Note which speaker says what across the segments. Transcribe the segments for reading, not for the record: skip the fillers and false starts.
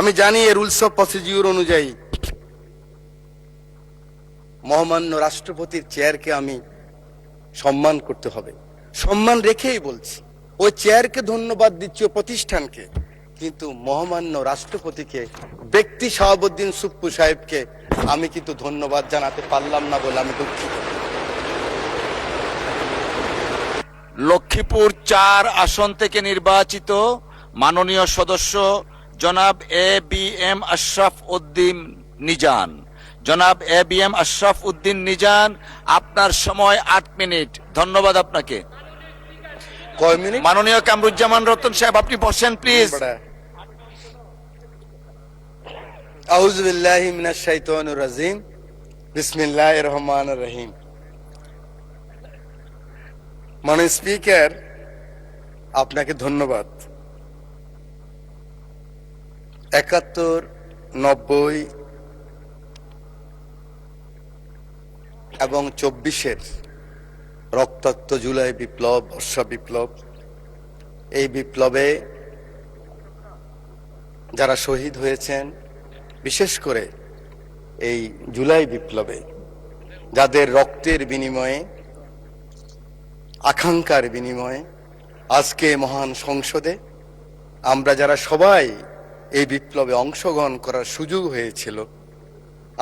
Speaker 1: আমি জানি এই রুলস অফ প্রসিডিউর অনুযায়ী মহামান্য রাষ্ট্রপতির চেয়ারকে আমি সম্মান করতে হবে, সম্মান রেখেই বলছি। ওই চেয়ারকে ধন্যবাদ দিচ্ছি, ওই প্রতিষ্ঠানকে, কিন্তু মহামান্য রাষ্ট্রপতিকে, ব্যক্তি শাহাবুদ্দিন সুপ্পু সাহেবকে আমি কিন্তু ধন্যবাদ জানাতে পারলাম না বলে আমি দুঃখিত।
Speaker 2: লক্ষ্মীপুর 4 আসন থেকে নির্বাচিত মাননীয় সদস্য জনাব ABM আশরাফ উদ্দিন নিজান। জনাব ABM আশরাফ উদ্দিন নিজান, আপনার সময় 8 মিনিট। ধন্যবাদ আপনাকে।
Speaker 1: কয় মিনিট?
Speaker 2: মাননীয় কামরুজ্জামান রতন সাহেব, আপনি বসেন প্লিজ।
Speaker 1: আউযু বিল্লাহি মিনাশ শাইতানির রাজিম, বিসমিল্লাহির রহমানির রহিম। মাননীয় স্পিকার, আপনাকে ধন্যবাদ। 71, 90 এবং 24-এর রক্তাক্ত জুলাই বিপ্লব, বর্ষা বিপ্লব, এই বিপ্লবে যারা শহীদ হয়েছেন, বিশেষ করে এই জুলাই বিপ্লবে যাদের রক্তের বিনিময়ে, আকাঙ্ক্ষার বিনিময়ে আজকে মহান সংসদে আমরা যারা সবাই এই বিপ্লবে অংশগ্রহণ করার সুযোগ হয়েছিল,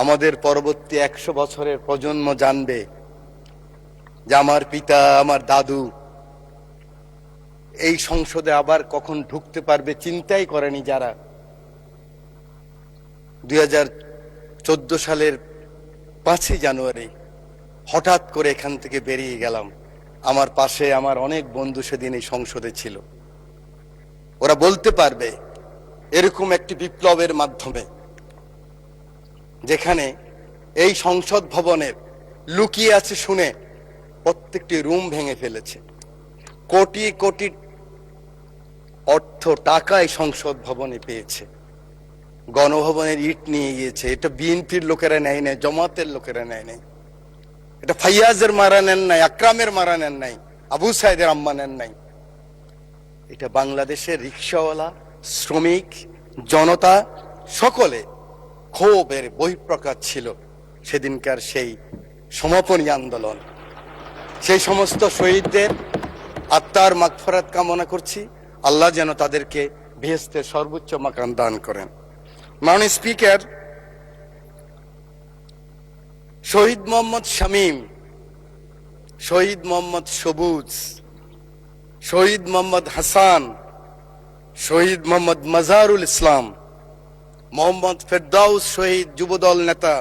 Speaker 1: আমাদের পরবর্তী 100 বছরের প্রজন্ম জানবে যে আমার পিতা, আমার দাদু এই সংসদে আবার কখন ঢুকতে পারবে চিন্তাই করেনি যারা। 2014 সালের 5ই জানুয়ারি হঠাৎ করে এখান থেকে বেরিয়ে গেলাম। আমার পাশে আমার অনেক বন্ধু সেদিন এই সংসদে ছিল। ওরা বলতে পারবে এরকম একটি বিপ্লবের মাধ্যমে, যেখানে এই সংসদ ভবনের লুকিয়ে আছে শুনে প্রত্যেকটি রুম ভেঙে ফেলেছে, কোটি কোটি অর্থ টাকা এই সংসদ ভবনে পেয়েছে, গণভবনের ইট নিয়ে গিয়েছে। এটা বিএনপির লোকেরা নেয় নাই, জামাতের লোকেরা নেয় নাই, এটা ফাইয়াজের মারা নেন নাই, আকরামের মারা নেন নাই, আবু সাইদের আম্মা নেন নাই। এটা বাংলাদেশের রিকশাওয়ালা, শ্রমিক, জনতা সকলে ক্ষোভের বহিঃপ্রকাশ ছিল সেদিনকার সেই সমাপনী আন্দোলন। সেই সমস্ত শহীদদের আত্মার মাগফিরাত কামনা করছি। আল্লাহ যেন তাদেরকে বেহেশতের সর্বোচ্চ মাকাম দান করেন। মাননীয় স্পিকার, শহীদ মোহাম্মদ শামীম, শহীদ মোহাম্মদ সবুজ, শহীদ মোহাম্মদ হাসান, শহীদ মোহাম্মদ মাজারুল ইসলাম, মোহাম্মদ ফেরদাউস শহীদ যুবদল নেতা,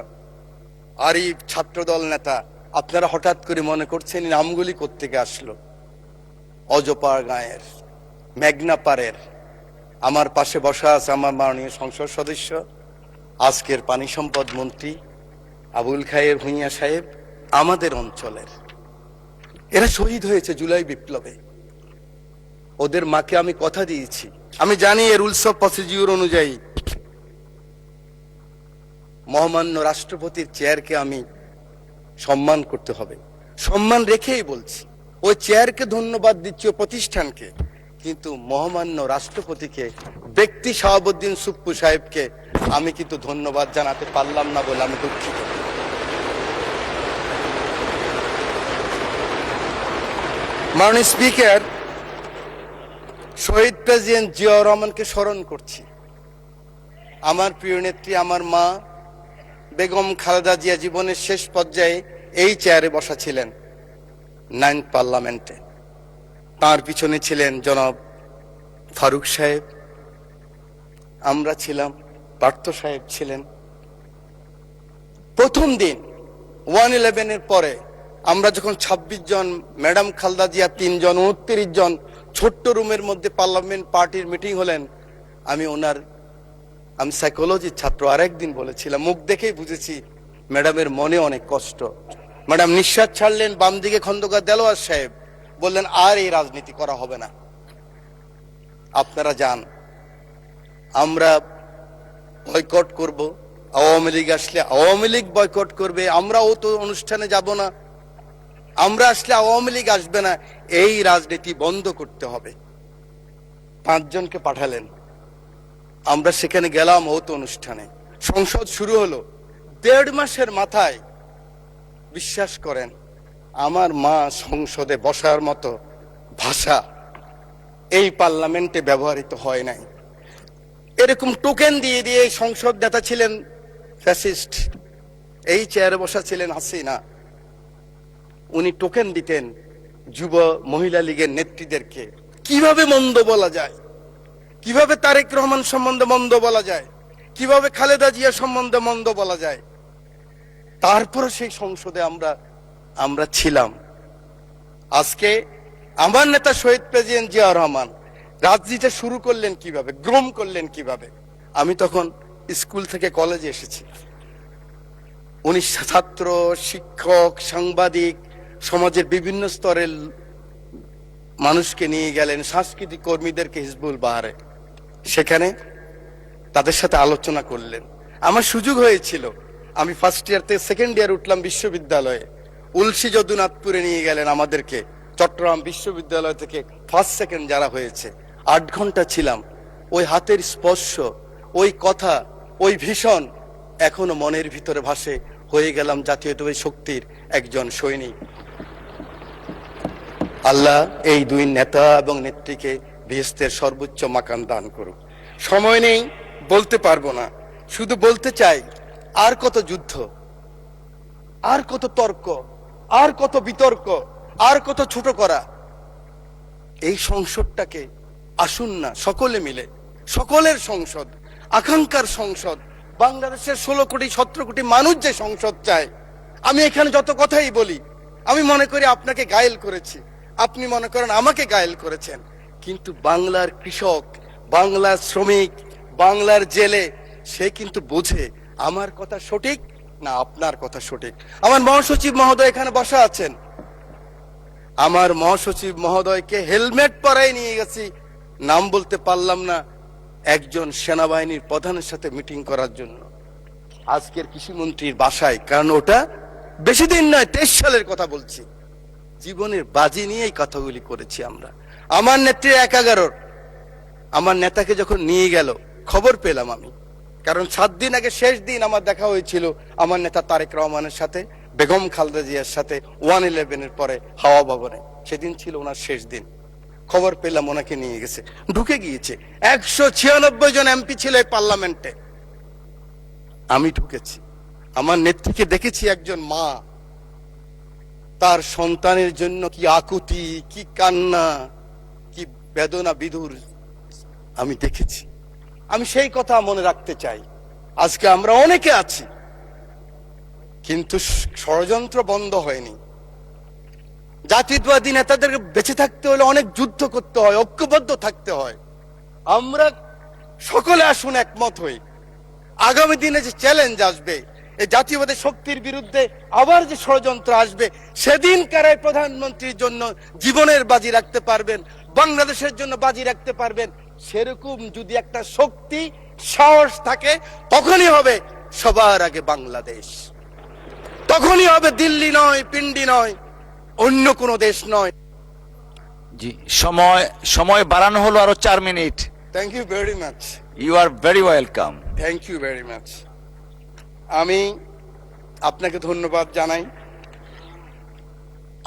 Speaker 1: আরিফ ছাত্রদল নেতা, আপনারা হঠাৎ করে মনে করছেন এই নামগুলি কোত্থেকে আসলো? অজপাড় গাঁয়ের, মেঘনা পাড়ের। আমার পাশে বসা আছে আমার মাননীয় সংসদ সদস্য, আজকের পানি সম্পদ মন্ত্রী আবুল খায়ের ভূঁইয়া সাহেব, আমাদের অঞ্চলের। এরা শহীদ হয়েছে জুলাই বিপ্লবে। ওদের মাকে আমি কথা দিয়েছি, আমি জানি এই রুলস অফ প্রসিডিউর অনুযায়ী মহামান্য রাষ্ট্রপতির চেয়ারকে আমি সম্মান করতে হবে, সম্মান রেখেই বলছি। ওই চেয়ারকে ধন্যবাদ দিচ্ছি, ওই প্রতিষ্ঠানকে, কিন্তু মহামান্য রাষ্ট্রপতিকে, ব্যক্তি শাহাবুদ্দিন সুপ্পু সাহেবকে আমি কিন্তু ধন্যবাদ জানাতে পারলাম না বলে আমি দুঃখিত। মাননীয় স্পিকার, শহীদ প্রেসিডেন্ট জিয়াউর রহমানকে স্মরণ করছি। আমার প্রিয় নেত্রী, আমার মা বেগম খালেদা জিয়া জীবনের শেষ পর্যায়ে এই চেয়ারে বসা ছিলেন 9th পার্লামেন্টে। তার পিছনে ছিলেন জনাব ফারুক সাহেব, আমরা ছিলাম, পার্থ সাহেব ছিলেন। প্রথম দিন 1/11-এর পরে আমরা যখন 26 জন, ম্যাডাম খালেদা জিয়া 3 জন, 29 জন ছোট্ট রুমের মধ্যে পার্লামেন্ট পার্টির মিটিং হলেন, আমি সাইকোলজির ছাত্র, আরেকদিন বলেছিলাম, মুখ দেখেই বুঝেছি ম্যাডামের মনে অনেক কষ্ট। ম্যাডাম নিঃশ্বাস ছাড়লেন, বাম দিকে খন্দকার দেলোয়ার সাহেব বললেন আর এই রাজনীতি করা হবে না, আপনারা যান, আমরা বয়কট করব। আওয়ামী লীগ আসলে আওয়ামী লীগ বয়কট করবে, আমরাও তো অনুষ্ঠানে যাব না, আমরা আসলে আওয়ামী লীগ আসবে না, এই রাজনীতি বন্ধ করতে হবে। 5 জনকে পাঠালেন, আমরা সেখানে গেলাম ওত অনুষ্ঠানে, সংসদ শুরু হলো। 1.5 মাসের মাথায় বিশ্বাস করেন আমার মা সংসদে বসার মতো ভাষা এই পার্লামেন্টে ব্যবহৃত হয় নাই। এরকম টোকেন দিয়ে দিয়ে সংসদ নেতা ছিলেন ফ্যাসিস্ট, এই চেয়ারে বসা ছিলেন হাসিনা। উনি টোকেন দিতেন যুব মহিলা লীগের নেত্রীদেরকে, কিভাবে মন্দ বলা যায়, কিভাবে তারেক রহমান সম্বন্ধে মন্দ বলা যায়, কিভাবে খালেদা জিয়া সম্বন্ধে মন্দ বলা যায়। তারপরে সেই সংসদে আমরা ছিলাম। আজকে আমার নেতা শহীদ প্রেসিডেন্ট জিয়া রহমান রাজনীতি শুরু করলেন কিভাবে, গ্রোম করলেন কিভাবে। আমি তখন স্কুল থেকে কলেজে এসেছি। উনি ছাত্র, শিক্ষক, সাংবাদিক, সমাজের বিভিন্ন স্তরের মানুষকে নিয়ে গেলেন, সাংস্কৃতিক কর্মীদেরকে হিজবুল বাহারে, সেখানে তাদের সাথে আলোচনা করলেন। আমার সুযোগ হয়েছিল, আমি ফার্স্ট ইয়ার থেকে সেকেন্ড ইয়ার উঠলাম বিশ্ববিদ্যালয়ে। উলসি যদুনাথপুরে নিয়ে গেলেন আমাদেরকে, চট্টগ্রাম বিশ্ববিদ্যালয় থেকে ফার্স্ট সেকেন্ড যারা হয়েছে। 8 ঘন্টা ছিলাম। ওই হাতের স্পর্শ, ওই কথা, ওই ভীষণ এখনো মনের ভিতরে ভাসে। হয়ে গেলাম জাতীয়তাবাদী শক্তির একজন সৈনিক। আল্লাহ এই দুই নেতা এবং নেত্রীকে বেহেশতের সর্বোচ্চ মাকাম দান করুক। সময় নেই, বলতে পারবো না, শুধু বলতে চাই আর কত যুদ্ধ, আর কত তর্ক, আর কত বিতর্ক, আর কত ছোট করা। এই সংসদটাকে আসুন না সকলে মিলে, সকলের সংসদ, আকাঙ্ক্ষার সংসদ, বাংলাদেশের 16 কোটি 17 কোটি মানুষ যে সংসদ চায়। আমি এখানে যত কথাই বলি, আমি মনে করি আপনাকে গায়েল করেছি, আপনি মনে করেন আমাকে গায়েল করেছেন, কিন্তু বাংলার কৃষক, বাংলার শ্রমিক, বাংলার জেলে সে কিন্তু বোঝে আমার কথা সঠিক না আপনার কথা সঠিক। আমার মহাসচিব মহোদয় এখানে বসা আছেন, আমার মহাসচিব মহোদয়কে হেলমেট পরাই নিয়ে গেছি, নাম বলতে পারলাম না, একজন সেনাবাহিনীর প্রধানের সাথে মিটিং করার জন্য আজকের কৃষিমন্ত্রীর বাসায়। কারণ ওটা বেশি দিন নয়, 23 সালের কথা বলছি। জীবনের বাজি নিয়ে এই কথাগুলি করেছি আমরা। আমার নেত্রী 11 আমার নেতাকে যখন নিয়ে গেল খবর পেলাম আমি, কারণ 7 দিন আগে শেষ দিন আমার দেখা হয়েছিল আমার নেতা তারেক রহমানের সাথে, বেগম খালেদা জিয়ার সাথে 111-এর পরে হাওয়া ভবনে। সেদিন ছিল ওনার শেষ দিন। খবর পেলাম ওনাকে নিয়ে গেছে, ঢুকে গিয়েছে। 196 জন এমপি ছিল এই পার্লামেন্টে, আমি ঢুকেছি। আমার নেত্রীকে দেখেছি একজন মা, তার সন্তানের জন্য কি আকুতি, কি কান্না, কি বেদনা বিধুর আমি দেখেছি। আমি সেই কথা মনে রাখতে চাই। আজকে আমরা অনেকে আছি, কিন্তু ষড়যন্ত্র বন্ধ হয়নি। জাতীয়তাবাদী নেতাদেরকে বেঁচে থাকতে হলে অনেক যুদ্ধ করতে হয়, ঐক্যবদ্ধ থাকতে হয়। আমরা সকলে আসুন একমত হই। আগামী দিনে যে চ্যালেঞ্জ আসবে, এই জাতীয়বাদী শক্তির বিরুদ্ধে আবার যে ষড়যন্ত্র আসবে, সেদিন কারাই প্রধানমন্ত্রীর জন্য জীবনের বাজি রাখতে পারবেন, বাংলাদেশের জন্য বাজি রাখতে পারবেন, সেরকম যদি একটা শক্তি সাহস থাকে, তখনই হবে সবার আগে বাংলাদেশ, তখনই হবে দিল্লি নয়, পিন্ডি নয়, অন্য কোনো দেশ নয়।
Speaker 2: জি, সময় বাড়ানো হলো আরো 4 মিনিট।
Speaker 1: Thank you very much.
Speaker 2: You are very welcome.
Speaker 1: Thank you very much. আমি আপনাকে ধন্যবাদ জানাই।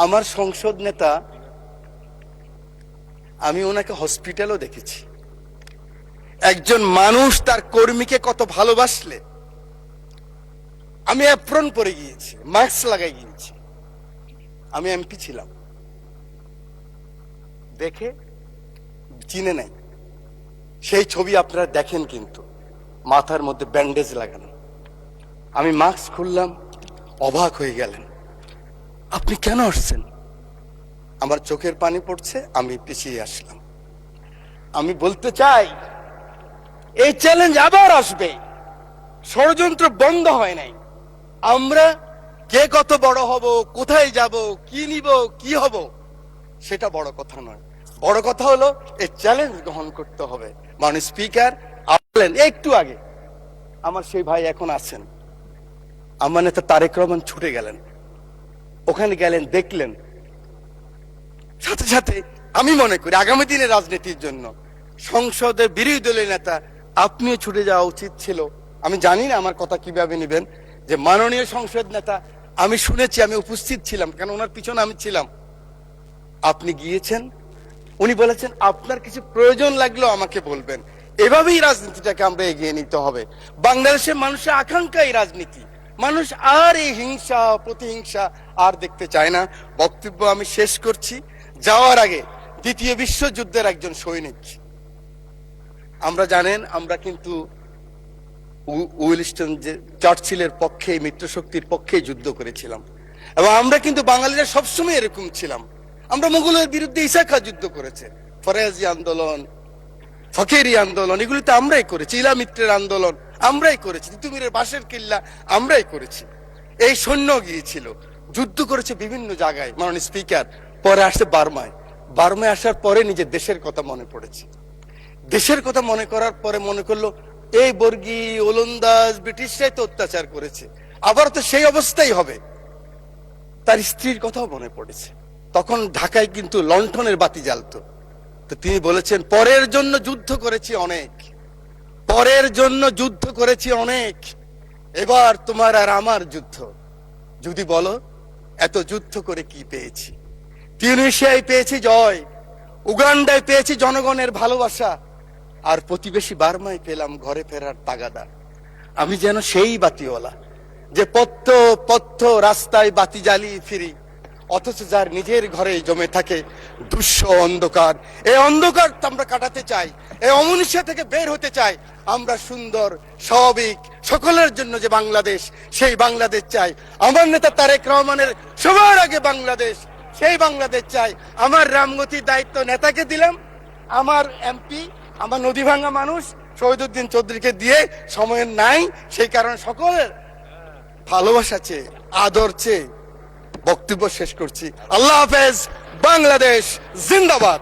Speaker 1: আমার সংসদ নেতা, আমি ওনাকে হসপিটালও দেখেছি। একজন মানুষ তার কর্মীকে কত ভালোবাসলে, আমি অ্যাপ্রন পরে গিয়েছি, মাস্ক লাগাই গিয়েছি। আমি এমপি ছিলাম, দেখে চিনে নাই। সেই ছবি আপনারা দেখেন, কিন্তু মাথার মধ্যে ব্যান্ডেজ লাগানো। আমি মাস্ক খুললাম, অবাক হয়ে গেলেন, আপনি কেন আসছেন? আমার চোখের পানি পড়ছে, আমি পিছিয়ে আসলাম। আমি বলতে চাই, এই চ্যালেঞ্জ আবার আসবে, ষড়যন্ত্র বন্ধ হয় নাই। আমরা কে কত বড় হব, কোথায় যাব, কি নিব, কি হব, সেটা বড় কথা নয়। বড় কথা হলো এই চ্যালেঞ্জ গ্রহণ করতে হবে। মাননীয় স্পিকার বলেন, একটু আগে আমার সেই ভাই এখন আছেন, আমার নেতা তারেক রহমান ছুটে গেলেন, ওখানে গেলেন, দেখলেন। সাথে সাথে আমি মনে করি আগামী দিনের রাজনীতির জন্য সংসদের বিরোধী দলের নেতা আপনিও ছুটে যাওয়া উচিত ছিল। আমি জানি না আমার কথা কিভাবে নেবেন, যে মাননীয় সংসদ নেতা, আমি শুনেছি, আমি উপস্থিত ছিলাম, কেন ওনার পিছনে আমি ছিলাম। আপনি গিয়েছেন, উনি বলেছেন আপনার কিছু প্রয়োজন লাগলেও আমাকে বলবেন। এভাবেই রাজনীতিটাকে আমরা এগিয়ে নিতে হবে। বাংলাদেশের মানুষের আকাঙ্ক্ষা এই রাজনীতি। মানুষ আর এই হিংসা প্রতিহিংসা আর দেখতে চায় না। বক্তব্য আমি শেষ করছি। যাওয়ার আগে দ্বিতীয় বিশ্বযুদ্ধের একজন সৈনিক, আমরা জানেন আমরা কিন্তু উইলস্টন যে চার্চিলের পক্ষে, মিত্রশক্তির পক্ষে যুদ্ধ করেছিলাম, এবং আমরা কিন্তু বাঙালিরা সবসময় এরকম ছিলাম। আমরা মুঘলের বিরুদ্ধে ইসাখা যুদ্ধ করেছে, ফরাজি আন্দোলন, ফকিরি আন্দোলন, এগুলিতে আমরাই করেছি। ইলামিত্রের আন্দোলন আমরাই করেছি, তিতুমিরের বাঁশের কিল্লা আমরাই করেছি। এই সৈন্য গিয়েছিল, যুদ্ধ করেছে বিভিন্ন জায়গায়। মাননীয় স্পিকার, পরে আসছে বার্মায়। বার্মায় আসার পরে নিজের দেশের কথা মনে পড়েছে। দেশের কথা মনে করার পরে মনে করলো এই বর্গী ওলন্দাজ ব্রিটিশরাই তো অত্যাচার করেছে, আবার তো সেই অবস্থাই হবে। তার স্ত্রীর কথাও মনে পড়েছে। তখন ঢাকায় কিন্তু লণ্ঠনের বাতি জ্বালতো। তো তিনি বলেছেন, পরের জন্য যুদ্ধ করেছি অনেক, পরের জন্য যুদ্ধ করেছি অনেক, এবার তোমার আর আমার যুদ্ধ। যদি বলো এত যুদ্ধ করে কি পেয়েছি? তিউনিসিয়ায় পেয়েছি জয়, উগান্ডায় পেয়েছি জনগণের ভালোবাসা, আর প্রতিবেশী বার্মায় পেলাম ঘরে ফেরার তাগাদা। আমি যেন সেই বাতিওয়ালা, যে পত্ত পত্ত রাস্তায় বাতি জ্বালিয়ে ফিরি, অথচ যার নিজের ঘরে জমে থাকে দুঃস্ব অন্ধকার। এই অন্ধকার আমরা কাটাতে চাই, এই অমনুষ্য থেকে বের হতে চাই। আমরা সুন্দর স্বাভাবিক সকলের জন্য যে বাংলাদেশ, সেই বাংলাদেশ চাই। আমার নেতা তারেক রহমানের সবার আগে বাংলাদেশ, সেই বাংলাদেশ চাই। আমার রামগতির দায়িত্ব নেতাকে দিলাম, আমার এমপি, আমার নদী ভাঙ্গা মানুষ শহীদুদ্দিন চৌধুরীকে দিয়ে সময় নাই, সেই কারণে সকলের ভালোবাসা চেয়ে, আদর চেয়ে বক্তব্য শেষ করছি। আল্লাহ হাফেজ। বাংলাদেশ জিন্দাবাদ।